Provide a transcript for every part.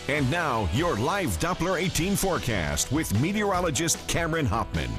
And now, your live Doppler 18 forecast with meteorologist Cameron Hoffman.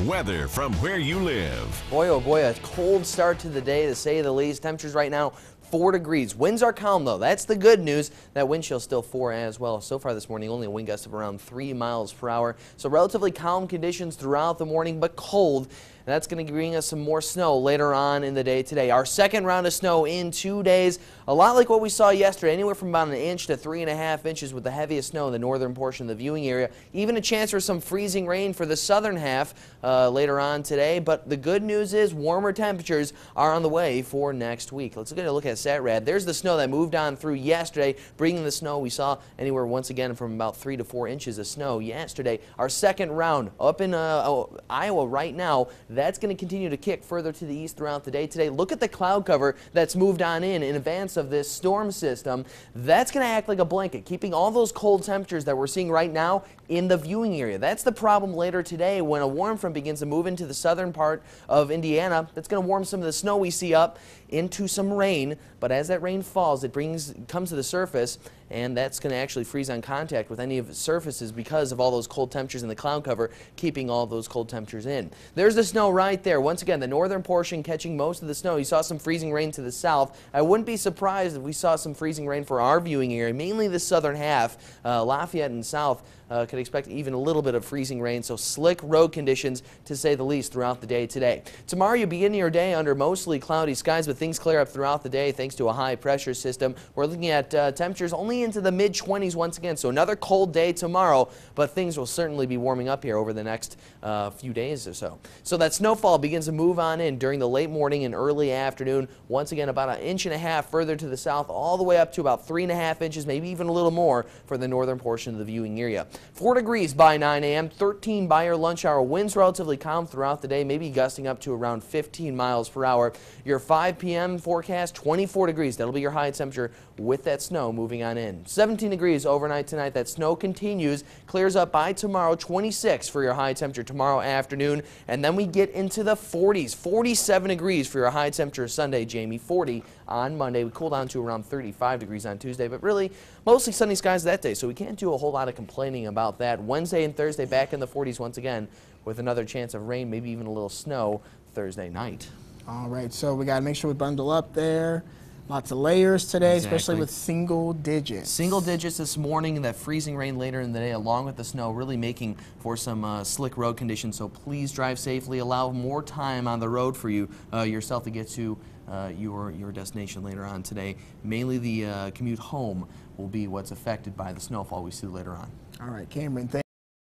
Weather from where you live. Boy, oh boy, a cold start to the day, to say the least. Temperatures right now, 4 degrees. Winds are calm, though. That's the good news. That wind chill still 4 as well. So far this morning, only a wind gust of around 3 miles per hour. So relatively calm conditions throughout the morning, but cold. And that's going to bring us some more snow later on in the day today. Our second round of snow in 2 days. A lot like what we saw yesterday, anywhere from about 1 inch to 3.5 inches with the heaviest snow in the northern portion of the viewing area. Even a chance for some freezing rain for the southern half later on today. But the good news is warmer temperatures are on the way for next week. Let's get a look at SatRad. There's the snow that moved on through yesterday, bringing the snow. We saw anywhere once again from about 3 to 4 inches of snow yesterday. Our second round up in Iowa right now. That's going to continue to kick further to the east throughout the day today. Look at the cloud cover that's moved on in advance of this storm system. That's going to act like a blanket, keeping all those cold temperatures that we're seeing right now in the viewing area. That's the problem later today when a warm front begins to move into the southern part of Indiana. That's going to warm some of the snow we see up into some rain, but as that rain falls, it comes to the surface, and that's going to actually freeze on contact with any of the surfaces because of all those cold temperatures in the cloud cover, keeping all those cold temperatures in. There's the snow right there. Once again, the northern portion catching most of the snow. You saw some freezing rain to the south. I wouldn't be surprised if we saw some freezing rain for our viewing area, mainly the southern half. Lafayette and south could expect even a little bit of freezing rain, so slick road conditions to say the least throughout the day today. Tomorrow you begin your day under mostly cloudy skies, but things clear up throughout the day thanks to a high pressure system. We're looking at temperatures only into the mid-20s once again, so another cold day tomorrow, but things will certainly be warming up here over the next few days or so. So that snowfall begins to move on in during the late morning and early afternoon. Once again, about 1.5 inches further to the south, all the way up to about 3.5 inches, maybe even a little more for the northern portion of the viewing area. 4 degrees by 9 a.m., 13 by your lunch hour. Winds relatively calm throughout the day, maybe gusting up to around 15 miles per hour. Your 5 p.m. forecast, 24 degrees. That'll be your high temperature with that snow moving on in. 17 degrees overnight tonight. That snow continues, clears up by tomorrow. 26 for your high temperature tomorrow afternoon. And then we get into the 40s. 47 degrees for your high temperature Sunday, Jamie. 40 on Monday. We cool down to around 35 degrees on Tuesday, but really mostly sunny skies that day, so we can't do a whole lot of complaining about that. Wednesday and Thursday back in the 40s once again with another chance of rain, maybe even a little snow Thursday night. All right, so we got to make sure we bundle up there. Lots of layers today, especially with single digits. Single digits this morning, that freezing rain later in the day along with the snow really making for some slick road conditions. So please drive safely. Allow more time on the road for you yourself to get to your destination later on today. Mainly the commute home will be what's affected by the snowfall we see later on. All right, Cameron, thank you.